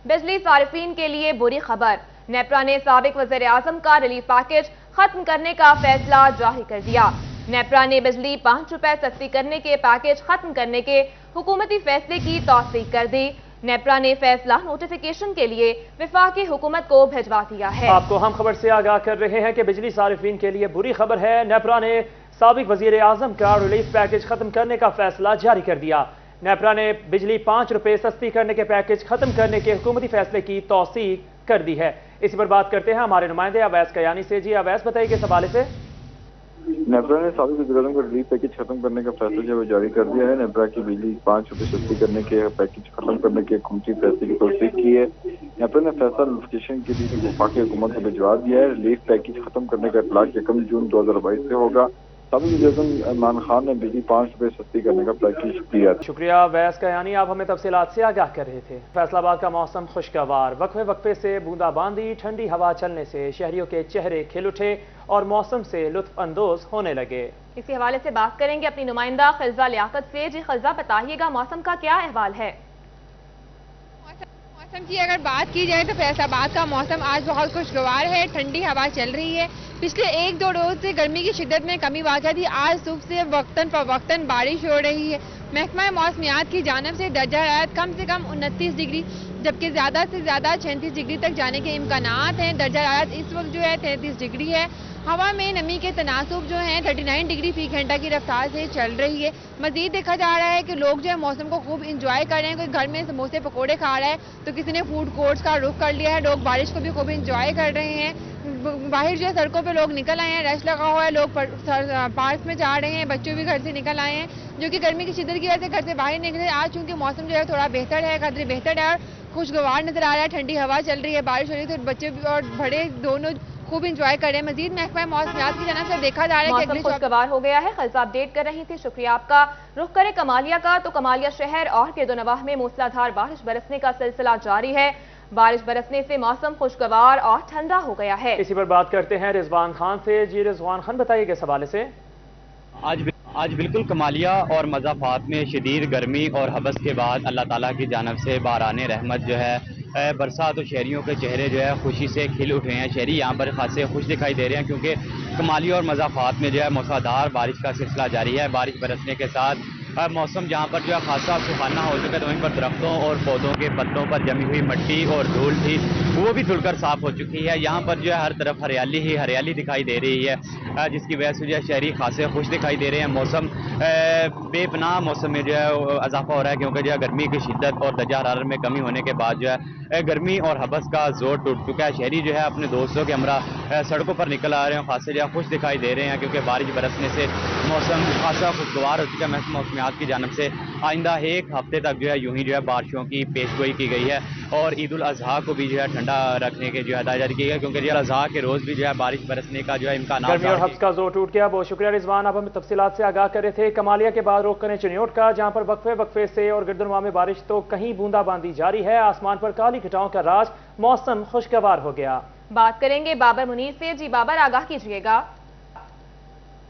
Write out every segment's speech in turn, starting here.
बिजली सारिफीन के लिए बुरी खबर। नेपरा ने साबिक वज़ीर आज़म का रिलीफ पैकेज खत्म करने का फैसला जारी कर दिया। नेपरा ने बिजली 5 रुपए सस्ती करने के पैकेज खत्म करने के हुकूमती फैसले की तौसीक कर दी। नेपरा ने फैसला नोटिफिकेशन के लिए वफाकी हुकूमत को भिजवा दिया है। आपको हम खबर से आगाह कर रहे हैं कि बिजली सारिफीन के लिए बुरी खबर है। नेपरा ने साबिक वजीर आजम का रिलीफ पैकेज खत्म करने का फैसला जारी कर दिया। नेपरा ने बिजली 5 रुपए सस्ती करने के पैकेज खत्म करने के हुकूमती फैसले की तौसीक कर दी है। इसी पर बात करते हैं हमारे नुमाइंदे अवैस कयानी से। जी अवैस, बताइए किस हवाले से? नेपरा ने साबिक वज़ीर आज़म का रिलीफ पैकेज खत्म करने का फैसला जो है जारी कर दिया है। नेपरा की बिजली 5 रुपए सस्ती करने के पैकेज खत्म करने के हुकूमती फैसले की तौसीक की है। नेपरा ने फैसला नोटिफिकेशन के लिए वफाकी हुकूमत को भिजवा दिया है। रिलीफ पैकेज खत्म करने का इतलाक 1 जून 2022 से होगा। साबिक वज़ीर आज़म इमरान खान ने बिजली 5 रुपए सस्ती करने का पैकेज दिया। शुक्रिया अवैस कयानी, आप हमें तफसीलात से आगाह कर रहे थे। फैसलाबाद का मौसम खुशगवार, वक्फे से बूंदाबांदी, ठंडी हवा चलने से शहरियों के चेहरे खिल उठे और मौसम से लुत्फ अंदोज होने लगे। इसी हवाले से बात करेंगे अपनी नुमाइंदा खिलजा लियाकत से। जी खिलजा, बताइएगा मौसम का क्या अहवाल है? मौसम की अगर बात की जाए तो फैसलाबाद का मौसम आज बहुत खुशगवार है। ठंडी हवा चल रही है। पिछले 1-2 रोज से गर्मी की शिद्दत में कमी वाक़ थी। आज सुबह से वक्तन फवक्तन बारिश हो रही है। महकमा मौसमियात की जानिब से दर्जा हरारत कम से कम 29 डिग्री जबकि ज़्यादा से ज़्यादा 36 डिग्री तक जाने के इम्कानात हैं। दर्जा हरारत इस वक्त जो है 33 डिग्री है। हवा में नमी के तनासुब जो हैं 39 डिग्री फी घंटा की रफ्तार से चल रही है। मजीद देखा जा रहा है कि लोग जो है मौसम को खूब इंजॉय कर रहे हैं। कोई घर में समोसे पकौड़े खा रहा है तो किसी ने फूड कोर्ट्स का रुख कर लिया है। लोग बारिश को भी खूब इंजॉय कर रहे हैं। बाहर जो है सड़कों पे लोग निकल आए हैं, रश लगा हुआ है, लोग पार्क में जा रहे हैं, बच्चे भी घर से निकल आए हैं जो कि गर्मी की शिद्दत की वजह से घर से बाहर निकले। आज चूंकि मौसम जो है थोड़ा बेहतर है, कदर बेहतर है और खुशगवार नजर आ रहा है। ठंडी हवा चल रही है, बारिश हो रही है तो बच्चे और बड़े दोनों खूब इंजॉय कर रहे हैं। मजीद महकमा मौसमियात की जानिब से देखा जा रहा है कि खुशगवार हो गया है। खिलजा अपडेट कर रही थी, शुक्रिया आपका। रुख करे कमालिया का तो कमालिया शहर और गिरदोनवाह में मूसलाधार बारिश बरसने का सिलसिला जारी है। बारिश बरसने से मौसम खुशगवार और ठंडा हो गया है। इसी पर बात करते हैं रिजवान खान से। जी रिजवान खान, बताइए किस हवाले से? आज बिल्कुल कमालिया और मज़ाफ़ात में शदीद गर्मी और हबस के बाद अल्लाह ताला की जानिब से बाराने रहमत जो है बरसा तो शहरियों के चेहरे जो है खुशी से खिल उठे हैं। शहरी यहाँ पर खासे खुश दिखाई दे रहे हैं क्योंकि कमालिया और मज़ाफ़ात में जो है मूसलाधार बारिश का सिलसिला जारी है। बारिश बरसने के साथ मौसम जहाँ पर जो है खासा सुहाना हो चुका है तो वहीं पर दरख्तों और पौधों के पत्तों पर जमी हुई मिट्टी और धूल थी वो भी धुलकर साफ हो चुकी है। यहाँ पर जो है हर तरफ हरियाली ही हरियाली दिखाई दे रही है जिसकी वजह से जो है शहरी खासे खुश दिखाई दे रहे हैं। मौसम बेपनाह मौसम में जो है इजाफा हो रहा है क्योंकि जो है गर्मी की शिद्दत और दर्जा हरारत में कमी होने के बाद जो है गर्मी और हबस का जोर टूट चुका है। शहरी जो है अपने दोस्तों के हमरा सड़कों पर निकल आ रहे हैं, खासे जो है खुश दिखाई दे रहे हैं क्योंकि बारिश बरसने से मौसम खासा खुशगवार हो चुका है। महकमा मौसमियात की जानिब से आइंदा 1 हफ्ते तक जो है यूं ही जो है बारिशों की पेशगोई की गई है और ईद उल अजहा को भी जो है ठंडा रखने के जो है हदायत जारी की गई क्योंकि ईद उल अजहा के रोज भी जो है बारिश बरसने का जो है इम्कान। गर्मी और हब्स का जोर टूट गया। बहुत शुक्रिया रिजवान, आप हमें तफसीलात से आगाह कर रहे थे। कमालिया के बाद रुख करें चिन्योट का, जहां पर वक्फे से और गिरदनवा में बारिश तो कहीं बूंदाबांदी जारी है। आसमान पर काली घटाओं का राज, मौसम खुशगवार हो गया। बात करेंगे बाबर मुनीर से। जी बाबर, आगाह कीजिएगा।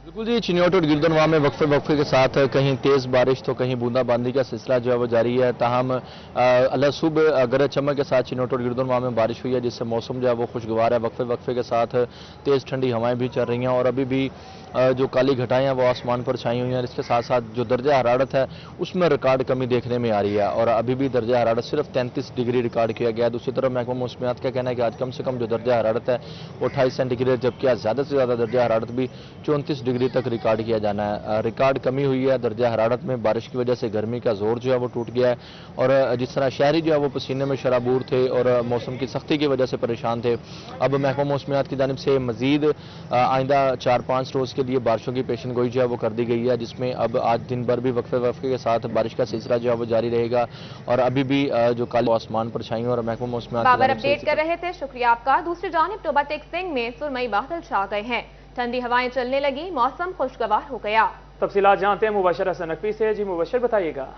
बिल्कुल जी, चिन्योट और गिरदनवा में वक्फे के साथ कहीं तेज़ बारिश तो कहीं बूंदाबांदी का सिलसिला जो है वो जारी है। ताहम अल्लाह सुबह गरज चमक के साथ चिन्योट और गिरदनवा में बारिश हुई है जिससे मौसम जो है वो खुशगवार है। वक्फे के साथ तेज़ ठंडी हवाएं भी चल रही हैं और अभी भी जो काली घटाएं हैं वो आसमान पर छाई हुई हैं। इसके साथ साथ जो दर्जा हरारत है उसमें रिकॉर्ड कमी देखने में आ रही है और अभी भी दर्जा हरारत सिर्फ 33 डिग्री रिकॉर्ड किया गया है। दूसरी तरफ महकमा मौसमियात का कहना है कि आज कम से कम जो दर्जा हरारत है वो 28 सेंटीग्रेड जबकि आज ज़्यादा से ज़्यादा दर्जा हरारत भी 34 डिग्री तक रिकॉर्ड किया जाना है। रिकॉर्ड कमी हुई है दर्जा हरारत में। बारिश की वजह से गर्मी का जोर जो है वो टूट गया है और जिस तरह शहरी जो है वो पसीने में शराबूर थे और मौसम की सख्ती की वजह से परेशान थे, अब महकमा मौसमियात की जानिब से मजीद आइंदा 4-5 रोज़ के लिए बारिशों की पेशन गोई जो है वो कर दी गई है जिसमें अब आज दिन भर भी वक्फे के साथ बारिश का सिलसिला जो है वो जारी रहेगा और अभी भी जो काले आसमान पर छाई और महकमा मौसमियात बाबर अपडेट कर रहे थे, शुक्रिया आपका। दूसरी जानिब टोबा टेक सिंह में सुरमई बादल छा गए हैं, ठंडी हवाएं चलने लगी, मौसम खुशगवार हो गया। तफसीलात जानते हैं मुबशर हसन नकवी से। जी मुबशर, बताइएगा।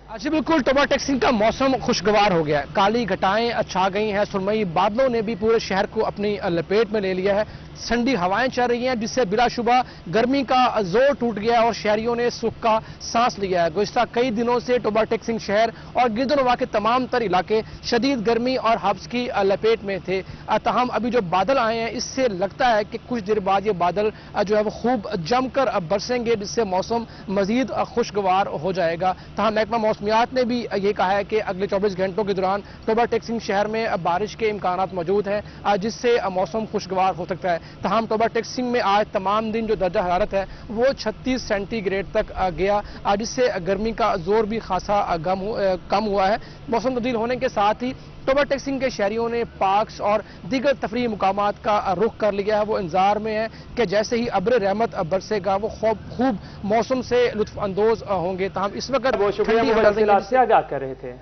जी बिल्कुल, टोबा टैक्सिंग का मौसम खुशगवार हो गया है। काली घटाएं छा गई हैं, सुरमई बादलों ने भी पूरे शहर को अपनी लपेट में ले लिया है। ठंडी हवाएं चल रही हैं जिससे बिलाशुबा गर्मी का जोर टूट गया और शहरियों ने सुख का सांस लिया है। गुज़िश्ता कई दिनों से टोबा टैक्सिंग शहर और गिरदनवा के तमाम तर इलाके शदीद गर्मी और हब्स की लपेट में थे। तहम अभी जो बादल आए हैं इससे लगता है कि कुछ देर बाद ये बादल जो है वो खूब जमकर बरसेंगे, जिससे मौसम मजीद खुशगवार हो जाएगा। तहम महकमा मौसमियात ने भी ये कहा है कि अगले 24 घंटों के दौरान टोबा टैक्सिंग शहर में बारिश के इम्कानात मौजूद हैं, जिससे मौसम खुशगवार हो सकता है। तहम टोबा टैक्सिंग में आज तमाम दिन जो दर्जा हरारत है वो 36 सेंटीग्रेड तक गया, जिससे गर्मी का जोर भी खासा कम हुआ है। मौसम तब्दील होने के साथ ही टोबा टैक्सिंग के शहरियों ने पार्क्स और दीगर तफरीही मुकामात का रुख कर लिया है। वो इंतजार में है कि जैसे ही अब्र रहमत बरसेगा वो खूब मौसम से लुत्फ अंदोज होंगे। तहम इस वक्त से आगाह कर रहे थे।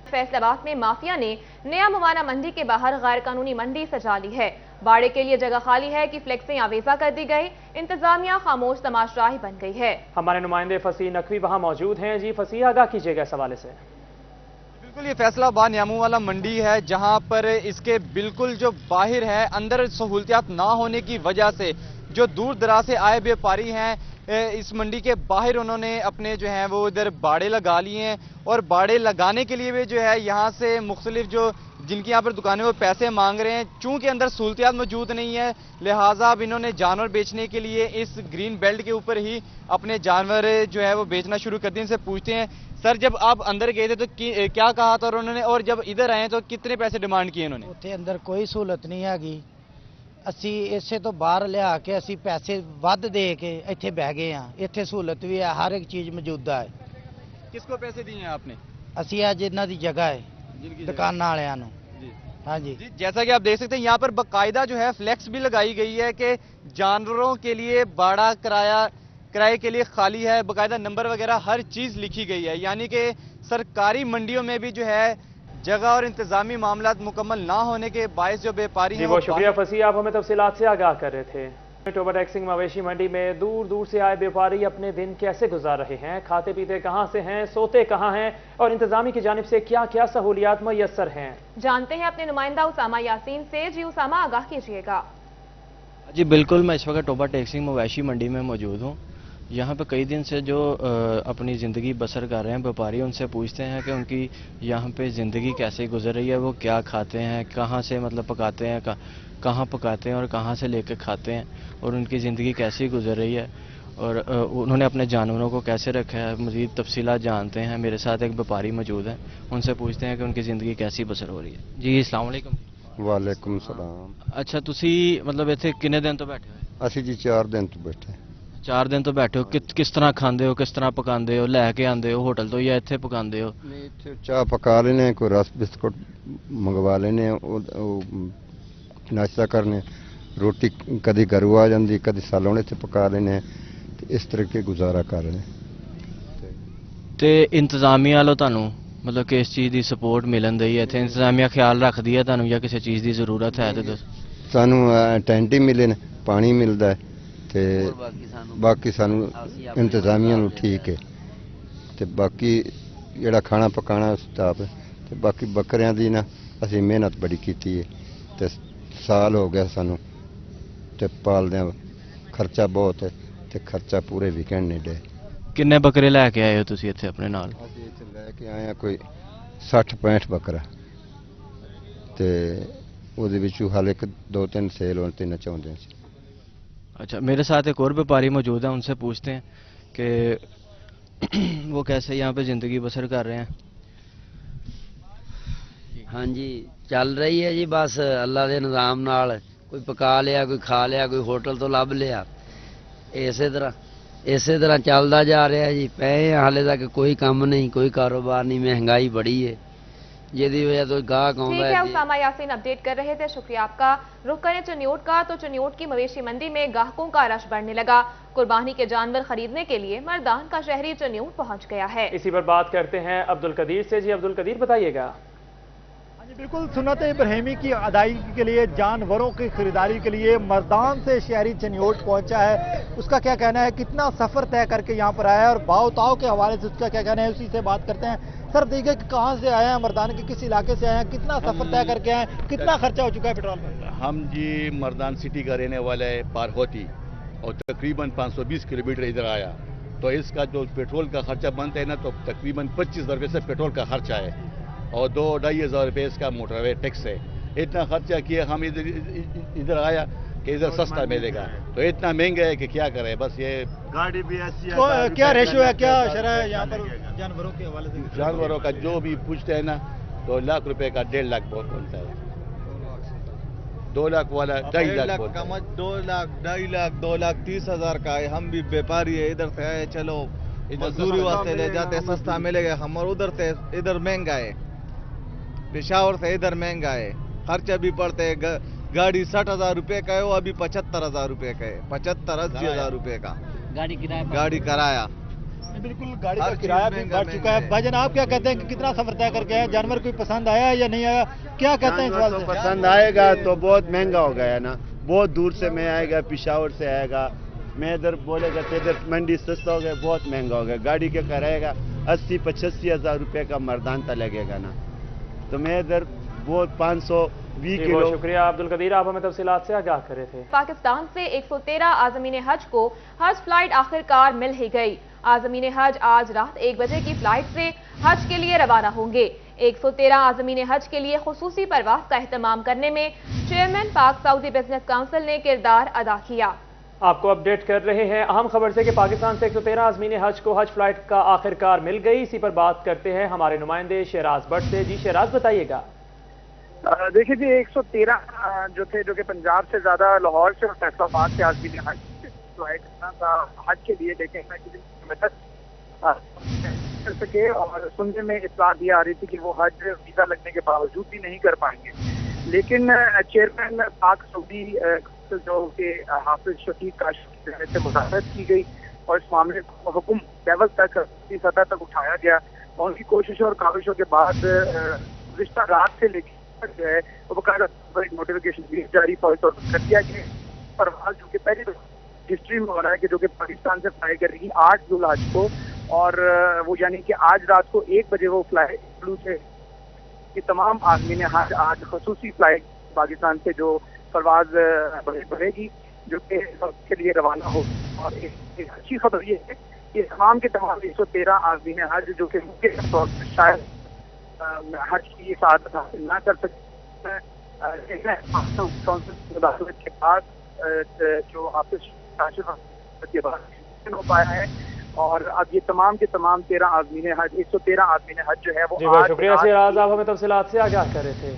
फैसलाबाद में माफिया ने नया मुवाना मंडी के बाहर गैर कानूनी मंडी सजा ली है। बाड़े के लिए जगह खाली है कि फ्लेक्सें आवेजा कर दी गई। इंतजामिया खामोश तमाशाही बन गई है। हमारे नुमाइंदे फसीह नकवी वहां मौजूद हैं। जी फसीह, आगाह कीजिएगा इस हवाले से। बिल्कुल, ये फैसलाबाद न्यामू वाला मंडी है जहां पर इसके बिल्कुल जो बाहर है अंदर सहूलियात ना होने की वजह से जो दूर दराज से आए व्यापारी हैं इस मंडी के बाहर उन्होंने अपने जो हैं वो इधर बाड़े लगा लिए हैं और बाड़े लगाने के लिए भी जो है यहाँ से मुख्तलिफ जो जिनकी यहाँ पर दुकानें वो पैसे मांग रहे हैं। चूंकि अंदर सहूलियात मौजूद नहीं है लिहाजा अब इन्होंने जानवर बेचने के लिए इस ग्रीन बेल्ट के ऊपर ही अपने जानवर जो है वो बेचना शुरू कर दिए। इनसे पूछते हैं, सर जब आप अंदर गए थे तो क्या कहा था उन्होंने, और जब इधर आए तो कितने पैसे डिमांड किए उन्होंने? उत्थे अंदर कोई सहूलत नहीं हैगी। ਅਸੀਂ ਇਸੇ ਤੋਂ ਬਾਹਰ ਲਿਆ ਕੇ ਅਸੀਂ ਪੈਸੇ ਵੱਧ ਦੇ ਕੇ ਇੱਥੇ ਬਹਿ ਗਏ ਆ। ਇੱਥੇ ਸਹੂਲਤ ਵੀ ਹੈ, ਹਰ ਇੱਕ ਚੀਜ਼ ਮੌਜੂਦ ਹੈ। किसको पैसे दिए हैं आपने? ਅਸੀਂ ਅੱਜ ਇਹਨਾਂ ਦੀ ਜਗ੍ਹਾ ਹੈ ਦੁਕਾਨਾਂ ਵਾਲਿਆਂ ਨੂੰ। हाँ जी, जैसा कि आप देख सकते हैं यहाँ पर बाकायदा जो है फ्लेक्स भी लगाई गई है कि जानवरों के लिए बाड़ा किराए के लिए खाली है। बाकायदा नंबर वगैरह हर चीज लिखी गई है, यानी कि सरकारी मंडियों में भी जो है जगह और इंतजामी मामला मुकम्मल ना होने के बायस जो व्यापारी हैं। बहुत शुक्रिया फसीह, आप हमें तफसीलात से आगाह कर रहे थे। टोबा टैक्सिंग मवेशी मंडी में दूर दूर से आए व्यापारी अपने दिन कैसे गुजार रहे हैं, खाते पीते कहां से हैं, सोते कहां हैं और इंतजामी की जानिब से क्या क्या सहूलियात मुयस्सर हैं, जानते हैं अपने नुमाइंदा उसामा यासीन से। जी उसामा, आगाह कीजिएगा। जी बिल्कुल, मैं इस वक्त टोबा टैक्सिंग मवेशी मंडी में मौजूद हूँ। यहाँ पे कई दिन से जो अपनी ज़िंदगी बसर कर रहे हैं व्यापारी, उनसे पूछते हैं कि उनकी यहाँ पे ज़िंदगी कैसे गुजर रही है, वो क्या खाते हैं, कहाँ से मतलब पकाते हैं, कहाँ पकाते हैं और कहाँ से लेकर खाते हैं और उनकी ज़िंदगी कैसी गुजर रही है और उन्होंने अपने जानवरों को कैसे रखा है। मज़ीद तफसीलात जानते हैं। मेरे साथ एक व्यापारी मौजूद हैं, उनसे पूछते हैं कि उनकी ज़िंदगी कैसी बसर हो रही है। जी अस्सलाम वालेकुम। वालेकुम सलाम। अच्छा, तुसी मतलब इत्थे किन्ने दिन तो बैठे हो? ਅਸੀਂ ਜੀ 4 ਦਿਨ ਤੋਂ ਬੈਠੇ। 4 दिन तो बैठे हो। किस तरह खाते हो, किस तरह पकाते हो, लैके आते हो होटल तो या इत्थे पकाते हो? नहीं, इत्थे चाह पका लेने, कोई रस बिस्कुट मंगवा लेने, नाश्ता करने, रोटी कभी घरों आ जाती, कभी सालों इत्थे पका लेने, इस तरह के गुजारा कर रहे। ते इंतजामिया वालों तुहानू मतलब किस चीज़ की सपोर्ट मिलन दी है? इत्थे इंतजामिया ख्याल रखती है तुहानू या किसी चीज़ की जरूरत है? तो सानू टेंट ही मिले ने, पानी मिलता है ते बाकी सानू इंतजामिया नू ठीक है ते बाकी जिहड़ा खाना पकाना स्टाफ ते बाकी बकरियां दी ना असीं मेहनत बड़ी कीती है ते साल हो गया सानू ते पालदे, खर्चा बहुत है ते खर्चा पूरे भी कहने दे। किन्ने बकरे लैके आए हो तुसीं इत्थे अपने नाल? असीं इत्थे लैके आए हैं कोई 60-65 बकरा ते ਉਹਦੇ ਵਿੱਚੋਂ ਹਾਲੇ 2-3 सेल होने, 3 चाहते हैं। अच्छा, मेरे साथ एक और व्यापारी मौजूद है, उनसे पूछते हैं कि वो कैसे यहाँ पे ज़िंदगी बसर कर रहे हैं। हाँ जी, चल रही है जी बस अल्लाह के निज़ाम नाल। कोई पका लिया, कोई खा लिया, कोई होटल तो लभ लिया, इसे तरह चलता जा रहा है जी। पे हाले तक कोई काम नहीं, कोई कारोबार नहीं, महंगाई बड़ी है जिसकी वजह तो गाहक आउंदा है। उसामा यासीन अपडेट कर रहे थे, शुक्रिया आपका। रुख करें चनियोट का, तो चनियोट की मवेशी मंडी में गाहकों का रश बढ़ने लगा। कुर्बानी के जानवर खरीदने के लिए मर्दान का शहरी चनियोट पहुंच गया है। इसी पर बात करते हैं अब्दुल कदीर से। जी अब्दुल कदीर, बताइएगा। बिल्कुल, सुन्नत इब्राहिमी की अदायगी के लिए जानवरों की खरीदारी के लिए मर्दान से शहरी चनियोट पहुंचा है। उसका क्या कहना है, कितना सफर तय करके यहाँ पर आया है और भाव ताव के हवाले से उसका क्या कहना है, उसी से बात करते हैं। सर देखिए कि कहाँ से आए हैं, मर्दान के किस इलाके से आए हैं, कितना सफर तय करके आए हैं, कितना खर्चा हो चुका है पेट्रोल में? हम जी मर्दान सिटी का रहने वाला है पार होती और तकरीबन 520 किलोमीटर इधर आया, तो इसका जो पेट्रोल का खर्चा बनता है ना तो तकरीबन 25,000 रुपये से पेट्रोल का खर्चा है और 2-2,500 रुपये इसका मोटरवे टैक्स है। इतना खर्चा किया, हम इधर आया कि इधर सस्ता मिलेगा, तो इतना महंगा है कि क्या करें। बस ये गाड़ी भी ऐसी क्या रेशियो है, क्या शरह है यहाँ पर जानवरों के हवाले से? जानवरों का जो भी पूछते हैं ना तो लाख रुपए का 1.5 लाख बहुत बनता है, 2 लाख वाला 2.5 लाख बोलता है। 2 लाख 2.5 लाख 2,30,000 का है। हम भी व्यापारी है, इधर से आए, चलो मजदूरी वास्ते ले जाते, सस्ता मिलेगा। हम और उधर से इधर महंगा है, पेशावर से इधर महंगा है, खर्चा भी पड़ते है। गाड़ी 60,000 रुपये का है, वो अभी 75,000 रुपये का है, 75-80,000 रुपये का गाड़ी किराया। बिल्कुल, गाड़ी का किराया भी बढ़ चुका है। भाईजान आप क्या कहते हैं कि कितना सफर तय करके आए, जानवर कोई पसंद आया या नहीं आया, क्या कहते हैं इस बात से? पसंद आएगा तो बहुत महंगा हो गया ना, बहुत दूर से मैं आएगा, पेशावर से आएगा, मैं इधर बोलेगा तो इधर मंडी सस्ता हो गया, बहुत महंगा हो गया। गाड़ी का कराएगा 80-85,000 रुपये का मर्दानता लगेगा ना, तो मैं इधर बहुत 520 किलो। शुक्रिया अब्दुल कदीर, आप हमें तफसीलात से आगाह कर रहे थे। पाकिस्तान से 113 आज़मीन हज को हज फ्लाइट आखिरकार मिल ही गई। आज़मीन हज आज रात 1 बजे की फ्लाइट से हज के लिए रवाना होंगे। 113 आज़मीन हज के लिए खुसूसी परवाज का एहतमाम करने में चेयरमैन पाक सऊदी बिजनेस काउंसिल ने किरदार अदा किया। आपको अपडेट कर रहे हैं अहम खबर से कि पाकिस्तान से 113 आज़मीन हज को हज फ्लाइट का आखिरकार मिल गई। इसी पर बात करते हैं हमारे नुमाइंदे शहराज भट्ट से। जी शहराज, बताइएगा। देखिए जी, 113 जो थे, जो कि पंजाब से ज्यादा लाहौर से और फैसलाबाद से आज़मीन हज फ्लाइट था हज के लिए, लेकिन कर सके और सुनने में इत्तला भी आ रही थी कि वो हज वीजा लगने के बावजूद भी नहीं कर पाएंगे। लेकिन चेयरमैन पाक सऊदी जो कि हाफिज शफीक काशिफ से मुज़ाहरत की गई और इस मामले को हुक्म लेवल तक सतह तक उठाया गया और उनकी कोशिशों और काविशों के बाद गुज़िश्ता रात से लेकर जो है वो बकायदा नोटिफिकेशन भी जारी कर दिया गया। परवाज जो कि पहली हिस्ट्री में हो रहा है कि जो कि पाकिस्तान से फ्लाई करेगी 8 जुलाई को, और वो यानी कि आज रात को 1 बजे वो फ्लाइट ब्लू से कि तमाम आदमी हज आज खसूसी फ्लाइट पाकिस्तान से जो परवाज बढ़ेगी जो कि के लिए रवाना हो। और एक अच्छी खबर ये है कि तमाम के तमाम 113 आदमी हज जो कि मुख्य तौर पर शायद हज की सआदत हासिल ना कर सकते के बाद जो हाफिज के बाद हो पाया है, और अब ये तमाम के तमाम 13 आदमीन हज 113 आदमीन हज जो है वो शुक्रिया शहराज, आप हमें तफसीलात से आगाह कर रहे थे।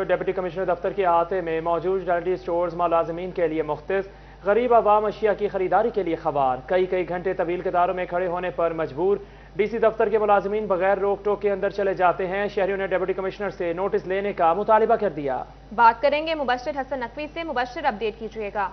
डिप्टी कमिश्नर दफ्तर के अहाते में मौजूद रिटेल स्टोर्स मुलाजमीन के लिए मुख्तस, गरीब आवाम अशिया की खरीदारी के लिए खबार, कई घंटे तवील कतारों में खड़े होने पर मजबूर। डीसी दफ्तर के मुलाजमीन बगैर रोक टोक के अंदर चले जाते हैं। शहरियों ने डिप्टी कमिश्नर से नोटिस लेने का मुतालिबा कर दिया। बात करेंगे मुबश्शिर हसन नकवी से। मुबश्शिर, अपडेट कीजिएगा।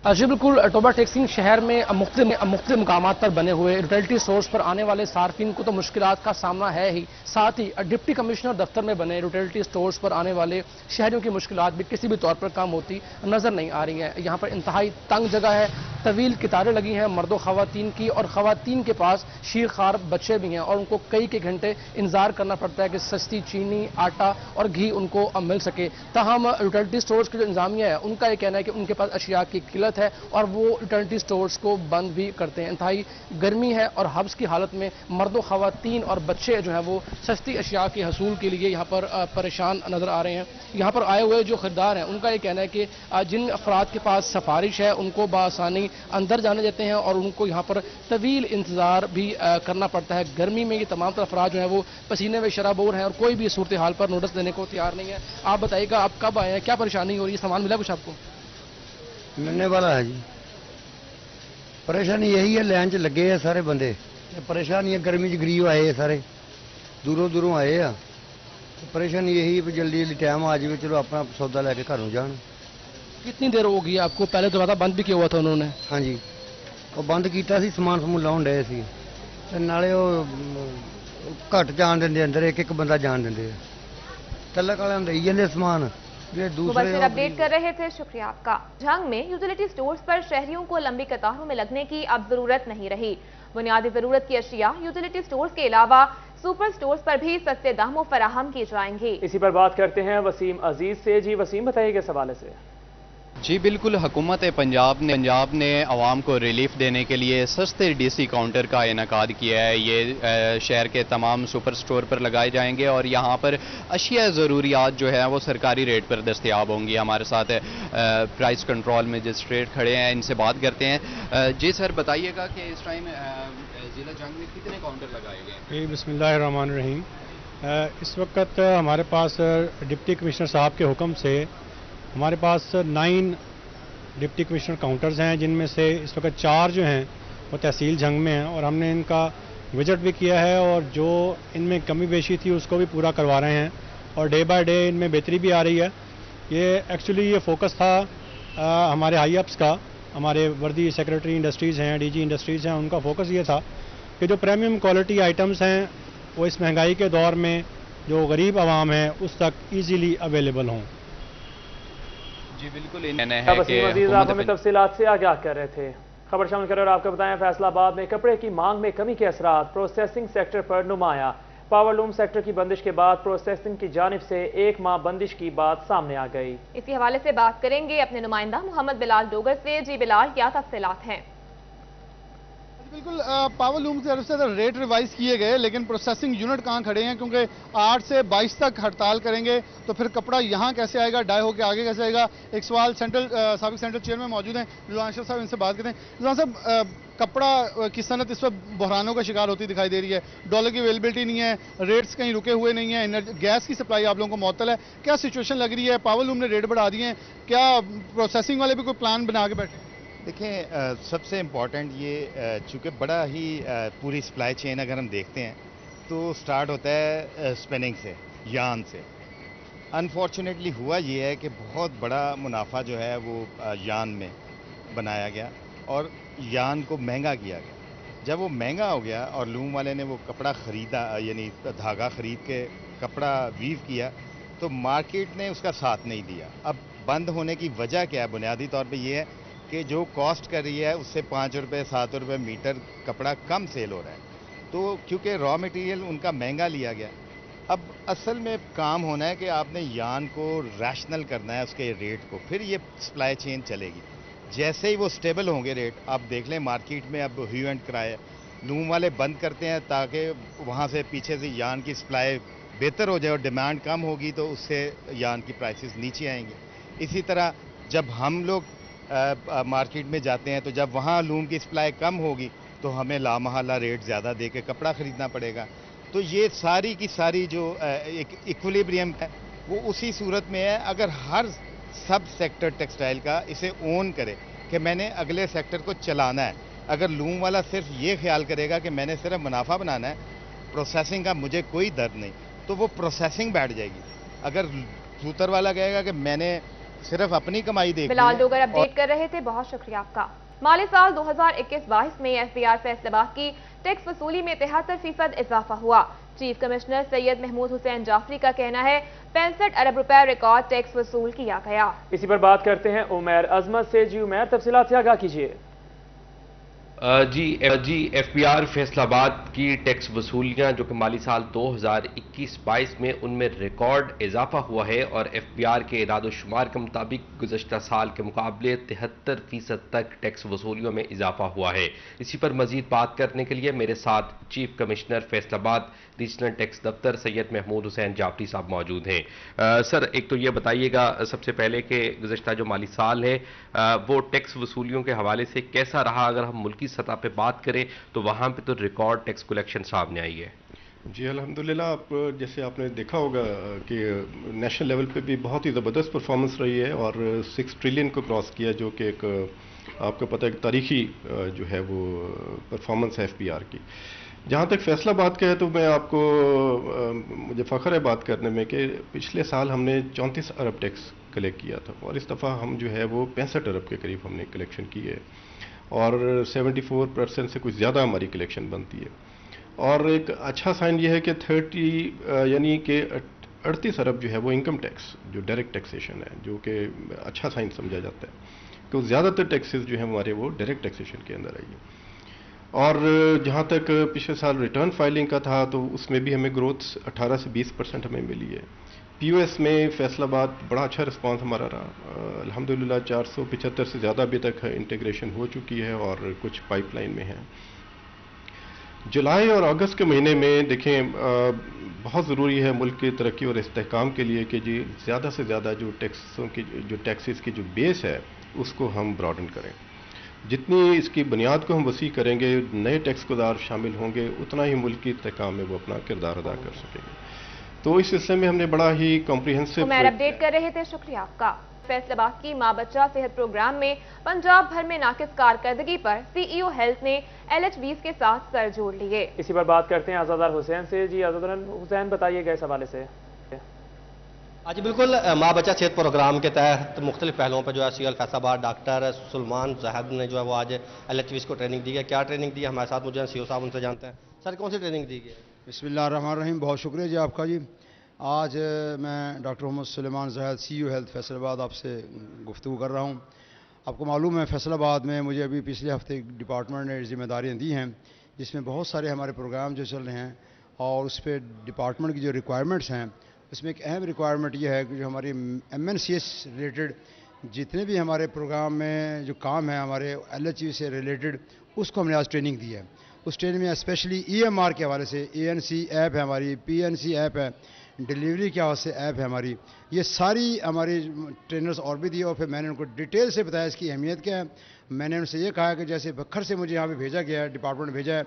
जी बिल्कुल, टोबा टेक्सिंग शहर में मुख्तलिफ मुकामात पर बने हुए रिटेल स्टोर्स पर आने वाले सार्फिन को तो मुश्किलात का सामना है ही, साथ ही डिप्टी कमिश्नर दफ्तर में बने रिटेल स्टोर्स पर आने वाले शहरियों की मुश्किलात भी किसी भी तौर पर कम होती नजर नहीं आ रही हैं। यहाँ पर इंतहाई तंग जगह है, तवील कितारें लगी हैं मर्दों खवातीन की, और खवातीन के पास शीरखार बच्चे भी हैं और उनको कई घंटे इंतजार करना पड़ता है कि सस्ती चीनी, आटा और घी उनको मिल सके। ताहम रिटेल स्टोर्स के जो इंतजामिया है उनका ये कहना है कि उनके पास अशिया की किल्लत है और वो रिटेल स्टोर्स को बंद भी करते हैं। इंतहाई गर्मी है और हब्स की हालत में मर्दों, खवातीन और बच्चे जो हैं वो सस्ती अशिया के हसूल के लिए यहाँ पर परेशान नजर आ रहे हैं। यहाँ पर आए हुए जो खरीदार हैं उनका ये कहना है कि जिन अफराद के पास सफारिश है उनको बआसानी अंदर जाने देते हैं और उनको यहाँ पर तवील इंतजार भी करना पड़ता है। गर्मी में ये तमाम अफराद जो है वो पसीने में शराबोर हैं और कोई भी सूरत हाल पर नोटिस देने को तैयार नहीं है। आप बताइएगा, आप कब आए हैं, क्या परेशानी हो रही है, सामान मिला कुछ आपको? मिलने वाला है जी। परेशानी यही है, लाइन च लगे हैं सारे बंदे, परेशानी है गर्मी च गरीब आए हैं सारे, दूरों आए हैं। परेशानी यही है जल्दी टाइम आ जाए, चलो अपना सौदा लेके घरों जान। कितनी देर होगी आपको? पहले दरवाजा बंद भी किया हुआ था उन्होंने? हाँ जी, वो बंद किया सी, समान समून लाउन डे सी, नाले घट जान देंगे अंदर, एक बंदा जान देंगे, तलक वाले दई जाते समान। मुबश्शिर अपडेट कर रहे थे, शुक्रिया आपका। झंग में यूटिलिटी स्टोर्स पर शहरियों को लंबी कतारों में लगने की अब जरूरत नहीं रही। बुनियादी जरूरत की अशिया, यूटिलिटी स्टोर्स के अलावा सुपर स्टोर्स पर भी सस्ते दामों फराहम किए जाएंगे। इसी पर बात करते हैं वसीम अजीज से। जी वसीम, बताइएगा इस हवाले से। जी बिल्कुल, हुकूमत पंजाब ने आवाम को रिलीफ देने के लिए सस्ते डीसी काउंटर का इनेकाद किया है। ये शहर के तमाम सुपर स्टोर पर लगाए जाएंगे और यहाँ पर अशिया ज़रूरियात जो है वो सरकारी रेट पर दस्तयाब होंगी। हमारे साथ प्राइस कंट्रोल मजिस्ट्रेट खड़े हैं, इनसे बात करते हैं। जी सर, बताइएगा कि इस टाइम ज़िला जंग में कितने काउंटर लगाए गए? बिस्मिल्लाहिर्रहमानिर्रहीम। इस वक्त हमारे पास डिप्टी कमिश्नर साहब के हुक्म से हमारे पास 9 डिप्टी कमिश्नर काउंटर्स हैं, जिनमें से इस वक्त 4 जो हैं वो तहसील जंग में हैं और हमने इनका विजिट भी किया है और जो इनमें कमी बेशी थी उसको भी पूरा करवा रहे हैं और डे बाय डे इनमें बेहतरी भी आ रही है। ये फोकस था हमारे हाई अप्स का, हमारे वर्दी सेक्रेटरी इंडस्ट्रीज़ हैं, डीजी इंडस्ट्रीज़ हैं, उनका फोकस ये था कि जो प्रीमियम क्वालिटी आइटम्स हैं वो इस महंगाई के दौर में जो गरीब आवाम है उस तक ईजीली अवेलेबल हों। जी बिल्कुल, आप हमें तफसीलात से आगाह कर रहे थे। खबर शामिल कर और आपको बताएं, फैसलाबाद में कपड़े की मांग में कमी के असरात प्रोसेसिंग सेक्टर पर नुमाया। पावरलूम सेक्टर की बंदिश के बाद प्रोसेसिंग की जानिब से 1 माह बंदिश की बात सामने आ गई। इसी हवाले से बात करेंगे अपने नुमाइंदा मोहम्मद बिलाल डोगर से। जी बिलाल, क्या तफसीलात हैं? बिल्कुल, पावर लूम की तरफ से रेट रिवाइज किए गए, लेकिन प्रोसेसिंग यूनिट कहाँ खड़े हैं, क्योंकि 8 से 22 तक हड़ताल करेंगे तो फिर कपड़ा यहाँ कैसे आएगा, डाई होकर आगे कैसे आएगा। एक सवाल साबिक सेंट्रल चेयरमैन मौजूद हैं रिजवान अशरफ साहब, इनसे बात करते हैं। रिजवान साहब, कपड़ा की सनत इस वक्त बहरानों का शिकार होती दिखाई दे रही है, डॉलर की अवेलेबिलिटी नहीं है, रेट्स कहीं रुके हुए नहीं है, गैस की सप्लाई आप लोगों को मुअत्तल है, क्या सिचुएशन लग रही है? पावर लूम ने रेट बढ़ा दिए हैं, क्या प्रोसेसिंग वाले भी कोई प्लान बना के बैठे? देखें, सबसे इम्पॉर्टेंट ये चूँकि बड़ा ही पूरी सप्लाई चेन अगर हम देखते हैं तो स्टार्ट होता है स्पिनिंग से, यान से। अनफॉर्चुनेटली हुआ ये है कि बहुत बड़ा मुनाफा जो है वो यान में बनाया गया और यान को महंगा किया गया। जब वो महंगा हो गया और लूम वाले ने वो कपड़ा ख़रीदा, यानी धागा ख़रीद के कपड़ा वीव किया, तो मार्केट ने उसका साथ नहीं दिया। अब बंद होने की वजह क्या है? बुनियादी तौर पे ये है कि जो कॉस्ट कर रही है उससे 5 रुपये 7 रुपये मीटर कपड़ा कम सेल हो रहा है, तो क्योंकि रॉ मटेरियल उनका महंगा लिया गया। अब असल में काम होना है कि आपने यान को रैशनल करना है, उसके रेट को, फिर ये सप्लाई चेन चलेगी। जैसे ही वो स्टेबल होंगे रेट, आप देख लें मार्केट में अब ह्यू एंड क्राई, लूम वाले बंद करते हैं ताकि वहाँ से पीछे से यान की सप्लाई बेहतर हो जाए और डिमांड कम होगी तो उससे यान की प्राइसेस नीचे आएंगी। इसी तरह जब हम लोग मार्केट में जाते हैं तो जब वहाँ लूम की सप्लाई कम होगी तो हमें लामहला रेट ज़्यादा दे के कपड़ा ख़रीदना पड़ेगा। तो ये सारी की सारी जो एक इक्विलिब्रियम है वो उसी सूरत में है अगर हर सब सेक्टर टेक्सटाइल का इसे ओन करे कि मैंने अगले सेक्टर को चलाना है। अगर लूम वाला सिर्फ ये ख्याल करेगा कि मैंने सिर्फ मुनाफा बनाना है, प्रोसेसिंग का मुझे कोई दर्द नहीं, तो वो प्रोसेसिंग बैठ जाएगी। अगर सूतर वाला कहेगा कि मैंने सिर्फ अपनी कमाई देखी। बिलाल डोगर अपडेट कर रहे थे, बहुत शुक्रिया आपका। माली साल 2021-22 में एफबीआर फैसलाबाद की टैक्स वसूली में 73% इजाफा हुआ। चीफ कमिश्नर सैयद महमूद हुसैन जाफरी का कहना है 65 अरब रुपए रिकॉर्ड टैक्स वसूल किया गया। इसी पर बात करते हैं उमैर अजमत से। जी उमैर, तफसीलात से आगाह कीजिए। जी एफबीआर फैसलाबाद की टैक्स वसूलियां जो कि माली साल 2021-22 में उनमें रिकॉर्ड इजाफा हुआ है और एफबीआर के इरादोशुमार के मुताबिक गुज़श्ता साल के मुकाबले 73% तक टैक्स वसूलियों में इजाफा हुआ है। इसी पर मजीद बात करने के लिए मेरे साथ chief commissioner Faisalabad regional tax दफ्तर सैयद महमूद हुसैन जाफरी साहब मौजूद हैं। सर, एक तो ये बताइएगा सबसे पहले कि गुज़श्ता जो माली साल है वो टैक्स वसूलियों के हवाले से कैसा रहा? अगर हम मुल्की सतह पे बात करें तो वहाँ पे तो रिकॉर्ड टैक्स कलेक्शन सामने आई है। जी अल्हम्दुलिल्लाह, आप जैसे आपने देखा होगा कि नेशनल लेवल पे भी बहुत ही ज़बरदस्त परफॉर्मेंस रही है और 6 ट्रिलियन को क्रॉस किया, जो कि एक आपको पता है एक तारीखी जो है वो परफॉर्मेंस है एफबीआर की। जहाँ तक फैसलाबाद का है तो मैं आपको मुझे फ़ख्र है बात करने में कि पिछले साल हमने 34 अरब टैक्स कलेक्ट किया था और इस दफ़ा हम जो है वो 65 अरब के करीब हमने कलेक्शन की है और 74% से कुछ ज़्यादा हमारी कलेक्शन बनती है। और एक अच्छा साइन ये है कि 30 यानी कि 38 अरब जो है वो इनकम टैक्स जो डायरेक्ट टैक्सेशन है, जो कि अच्छा साइन समझा जाता है कि ज़्यादातर टैक्सेस जो है हमारे वो डायरेक्ट टैक्सेशन के अंदर आई है। और जहाँ तक पिछले साल रिटर्न फाइलिंग का था तो उसमें भी हमें ग्रोथ 18 से 20% हमें मिली है। POS में फैसलाबाद बड़ा अच्छा रिस्पांस हमारा रहा। अल्हम्दुलिल्लाह 475 से ज़्यादा अभी तक इंटीग्रेशन हो चुकी है और कुछ पाइपलाइन में है। जुलाई और अगस्त के महीने में देखें बहुत ज़रूरी है मुल्क की तरक्की और इस्तेहकाम के लिए कि जी ज़्यादा से ज़्यादा जो टैक्सेस की जो बेस है उसको हम ब्रॉडन करें। जितनी इसकी बुनियाद को हम वसी करेंगे, नए टैक्स गुजार शामिल होंगे, उतना ही मुल्क की इस्तेहकाम में वो अपना किरदार अदा कर सकेंगे। तो इस सिलसिले में हमने बड़ा ही कॉम्प्रिहेंसिव अपडेट कर रहे थे, शुक्रिया आपका। फैसलाबाद की मां बच्चा सेहत प्रोग्राम में पंजाब भर में नाकिस कारकर्दगी पर CEO हेल्थ ने LHVs के साथ सर जोड़ लिए। इसी पर बात करते हैं आज़ादार हुसैन से। जी आज़ादार हुसैन, बताइएगा इस हवाले से। हाँ जी बिल्कुल, माँ बच्चा सेहत प्रोग्राम के तहत मुख्तलिफ पहलुओं पर जो है CL फैसलाबाद डॉक्टर सुलेमान साहब ने जो है वो आज LHVs को ट्रेनिंग दी है। क्या ट्रेनिंग दी है हमारे साथ मुझे CO साहब उनसे जानते हैं। सर कौन सी ट्रेनिंग दी गई है? बिस्मिल्लाहिर्रहमानिर्रहीम, बहुत शुक्रिया जी आपका। जी आज मैं डॉक्टर मोहम्मद सुलेमान साहब CEO हेल्थ फैसलाबाद आपसे गुफ्तगू कर रहा हूँ। आपको मालूम है फैसलाबाद में मुझे अभी पिछले हफ्ते डिपार्टमेंट ने जिम्मेदारियाँ दी हैं जिसमें बहुत सारे हमारे प्रोग्राम जो चल रहे हैं और उस पर डिपार्टमेंट की जो रिक्वायरमेंट्स हैं उसमें एक अहम रिक्वायरमेंट ये है कि जो हमारी MNCS रिलेटेड जितने भी हमारे प्रोग्राम में जो काम है हमारे LHV से रिलेटेड उसको हमने आज ट्रेनिंग दी है। उस ट्रेनिंग में स्पेशली EMR के हवाले से ANC ऐप है हमारी, PNC ऐप है, डिलीवरी के हवाले से ऐप है हमारी, ये सारी हमारी ट्रेनर्स और भी दिए और फिर मैंने उनको डिटेल से बताया इसकी अहमियत क्या है। मैंने उनसे ये कहा कि जैसे बखर से मुझे यहाँ पे भेजा गया है, डिपार्टमेंट ने भेजा है,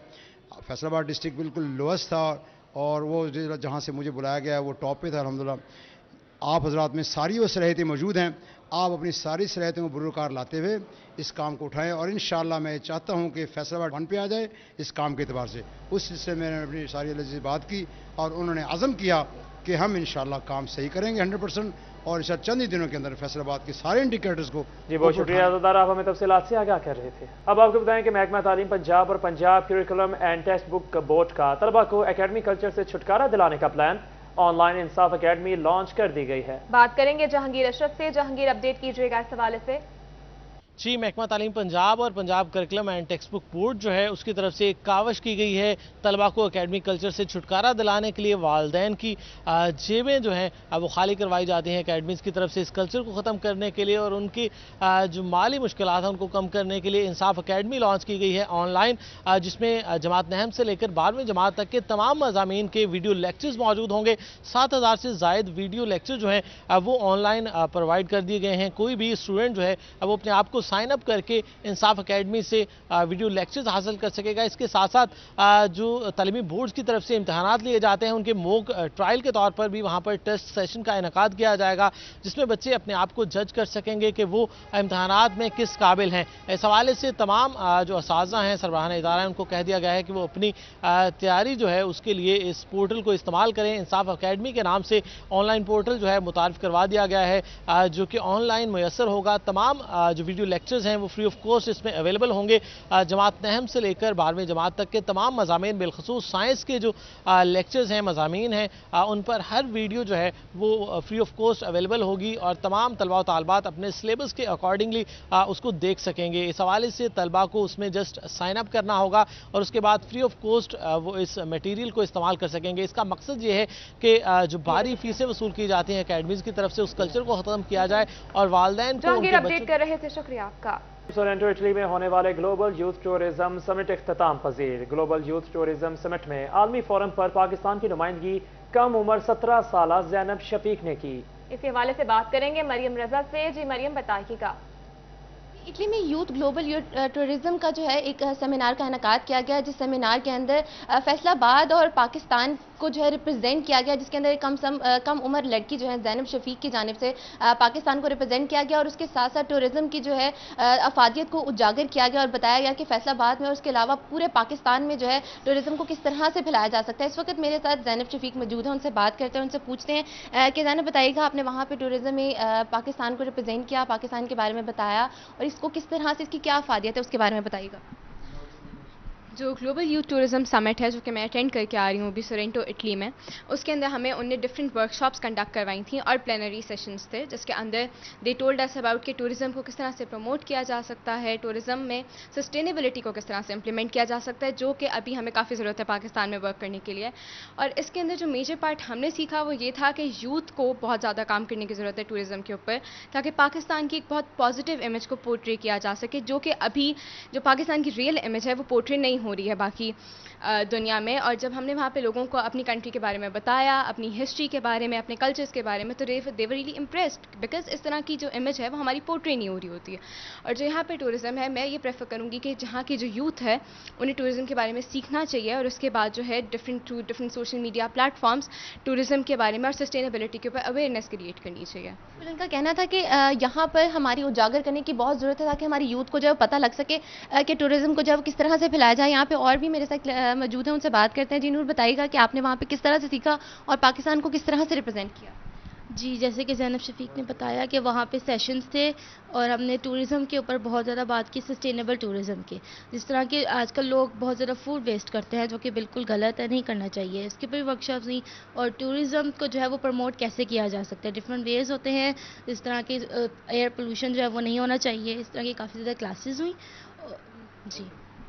फैसलाबाद डिस्ट्रिक्ट बिल्कुल लोएस्ट था और वो जहाँ से मुझे बुलाया गया वो टॉप पे था अल्हम्दुलिल्लाह। आप हजरात में सारी वो सलाहियतें मौजूद हैं, आप अपनी सारी सलाहियतों को बुरुकार लाते हुए इस काम को उठाएं और इंशाअल्लाह मैं चाहता हूं कि फैसलाबाद 1 पे आ जाए इस काम के एतबार से। उस सिलसिले में मैंने अपनी सारी LHV से बात की और उन्होंने अज़म किया कि हम इंशाअल्लाह काम सही करेंगे 100% और शायद चंद ही दिनों के अंदर फैसलाबाद के सारे इंडिकेटर्स को। जी बहुत शुक्रिया आज़ादार, आप हमें तफसीलात से आगाह कर रहे थे। अब आपको बताएं कि महकमा तालीम पंजाब और Punjab curriculum and text book board का तलबा को एकेडमी कल्चर से छुटकारा दिलाने का प्लान ऑनलाइन इंसाफ एकेडमी लॉन्च कर दी गई है। बात करेंगे जहांगीर अशरफ से। जहांगीर, अपडेट कीजिएगा इस हवाले से। जी, महकमा तालीम पंजाब और Punjab curriculum and text book board जो है उसकी तरफ से एक कावश की गई है तलबा को अकेडमिक कल्चर से छुटकारा दिलाने के लिए वालदैन की जेबें जो हैं वो खाली करवाई जाती हैं अकेडमीज़ की तरफ से इस कल्चर को ख़त्म करने के लिए और उनकी जो माली मुश्किलात हैं उनको कम करने के लिए इंसाफ अकेडमी लॉन्च की गई है ऑनलाइन, जिसमें जमात नहम से लेकर 12वीं जमात तक के तमाम मज़ामीन के वीडियो लेक्चर्स मौजूद होंगे। 7000 से ज़ायद वीडियो लेक्चर जो हैं वो ऑनलाइन प्रोवाइड कर दिए गए हैं। कोई भी स्टूडेंट जो है वो अपने आप को साइन अप करके इंसाफ एकेडमी से वीडियो लेक्चर्स हासिल कर सकेगा। इसके साथ साथ जो तालीमी बोर्ड्स की तरफ से इम्तहानात लिए जाते हैं उनके मॉक ट्रायल के तौर पर भी वहाँ पर टेस्ट सेशन का इनेकाद किया जाएगा जिसमें बच्चे अपने आप को जज कर सकेंगे कि वो इम्तहानात में किस काबिल हैं। इस हवाले से तमाम जो असातिज़ा हैं, सरबराहान इदारा हैं, उनको कह दिया गया है कि वो अपनी तैयारी जो है उसके लिए इस पोर्टल को इस्तेमाल करें। इंसाफ अकेडमी के नाम से ऑनलाइन पोर्टल जो है मुतारिफ करवा दिया गया है जो कि ऑनलाइन मुयसर होगा। तमाम जो वीडियो लेक्चर्स हैं वो फ्री ऑफ कॉस्ट इसमें अवेलेबल होंगे। जमात नहम से लेकर 12वीं जमात तक के तमाम मज़ामीन, बिलखसूस साइंस के जो लेक्चर्स हैं, मज़ामीन हैं, उन पर हर वीडियो जो है वो फ्री ऑफ कॉस्ट अवेलेबल होगी और तमाम तलबा व तालबात अपने सिलेबस के अकॉर्डिंगली उसको देख सकेंगे। इस हवाले से तलबा को उसमें जस्ट साइन अप करना होगा और उसके बाद फ्री ऑफ कॉस्ट वो इस मटीरियल को इस्तेमाल कर सकेंगे। इसका मकसद ये है कि जो भारी फीसें वसूल की जाती हैं अकेडमीज़ की तरफ से उस कल्चर को ख़त्म किया जाए और वालिदैन को उनके अपडेट कर रहे थे। शुक्रिया आपका। इटली में होने वाले ग्लोबल यूथ टूरिज्म समिट इख्तिताम पजीर। ग्लोबल यूथ टूरिज्म समिट में आलमी फोरम पर पाकिस्तान की नुमाइंदगी कम उम्र 17 साल ज़ैनब शफीक ने की। इस हवाले से बात करेंगे मरियम रजा से। जी मरियम, बताइएगा। इटली में यूथ ग्लोबल यूथ टूरिज्म का जो है एक सेमिनार का इनेकाद किया गया जिस सेमिनार के अंदर फैसलाबाद और पाकिस्तान को जो है रिप्रेजेंट किया गया, जिसके अंदर कम उम्र लड़की जो है ज़ैनब शफीक की जानिब से पाकिस्तान को रिप्रेजेंट किया गया और उसके साथ साथ टूरिज्म की जो है अफादियत को उजागर किया गया और बताया गया कि फैसलाबाद में और उसके अलावा पूरे पाकिस्तान में जो है टूरिज्म को किस तरह से फैलाया जा सकता है। इस वक्त मेरे साथ ज़ैनब शफीक मौजूद है, उनसे बात करते हैं, उनसे पूछते हैं कि ज़ैनब बताइएगा, आपने वहाँ पर टूरिज्म में पाकिस्तान को रिप्रेजेंट किया, पाकिस्तान के बारे में बताया और इसको किस तरह से, इसकी क्या अफादियत है उसके बारे में बताइएगा। جو گلوبل یوتھ ٹورزم سمٹ ہے جو کہ میں اٹینڈ کر کے آ رہی ہوں ابھی سورینٹو اٹلی میں، اس کے اندر ہمیں انہیں ڈفرینٹ ورک شاپس کنڈکٹ کروائی تھیں اور پلینری سیشنز تھے، جس کے اندر دے ٹولڈ اس اباؤٹ کہ ٹورزم کو کس طرح سے پروموٹ کیا جا سکتا ہے، ٹورزم میں سسٹینیبلٹی کو کس طرح سے امپلیمنٹ کیا جا سکتا ہے، جو کہ ابھی ہمیں کافی ضرورت ہے پاکستان میں ورک کرنے کے لیے. اور اس کے اندر جو میجر پارٹ ہم نے سیکھا وہ یہ تھا کہ یوتھ کو بہت زیادہ کام کرنے کی ضرورت ہے ٹورزم کے اوپر، تاکہ پاکستان کی ایک بہت پازیٹیو امیج کو پورٹری کیا جا سکے، جو کہ ابھی جو پاکستان کی ریئل امیج ہے وہ پورٹری نہیں ہو رہی ہے باقی دنیا میں. اور جب ہم نے وہاں پہ لوگوں کو اپنی کنٹری کے بارے میں بتایا، اپنی ہسٹری کے بارے میں، اپنے کلچرز کے بارے میں، تو دے ور ریلی امپریسڈ بیکاز اس طرح کی جو امیج ہے وہ ہماری پورٹری نہیں ہو رہی ہوتی ہے. اور جو یہاں پہ ٹورزم ہے، میں یہ پریفر کروں گی کہ جہاں کی جو یوتھ ہے انہیں ٹورزم کے بارے میں سیکھنا چاہیے، اور اس کے بعد جو ہے different social media platforms tourism کے بارے میں اور سسٹینیبلٹی کے اوپر اویئرنیس کریٹ کرنی چاہیے. ان کا کہنا تھا کہ یہاں پر ہماری اجاگر کرنے کی بہت ضرورت ہے تاکہ ہماری یوتھ کو جو ہے پتہ لگ سکے کہ ٹورزم کو جو ہے کس طرح سے پھیلایا جائے. یہاں پہ اور بھی میرے ساتھ موجود ہیں، ان سے بات کرتے ہیں. جی نور، بتائیے گا کہ آپ نے وہاں پہ کس طرح سے سیکھا اور پاکستان کو کس طرح سے ریپرزینٹ کیا؟ جی، جیسے کہ زینب شفیق نے بتایا کہ وہاں پہ سیشنز تھے اور ہم نے ٹورزم کے اوپر بہت زیادہ بات کی، سسٹینیبل ٹورزم کے. جس طرح کہ آج کل لوگ بہت زیادہ فوڈ ویسٹ کرتے ہیں جو کہ بالکل غلط ہے، نہیں کرنا چاہیے. اس کے اوپر ورک شاپس ہوئی اور ٹورزم کو جو ہے وہ پروموٹ کیسے کیا جا سکتا ہے. ڈفرینٹ ویز ہوتے ہیں، جس طرح کہ ایئر پولوشن جو ہے وہ نہیں ہونا چاہیے. اس طرح کی کافی زیادہ کلاسز ہوئیں. جی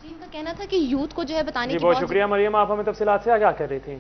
ان کا کہنا تھا کہ یوتھ کو جو ہے بتانے کی بہت شکریہ مریم، آپ ہمیں تفصیلات سے آگاہ کر رہی تھیں.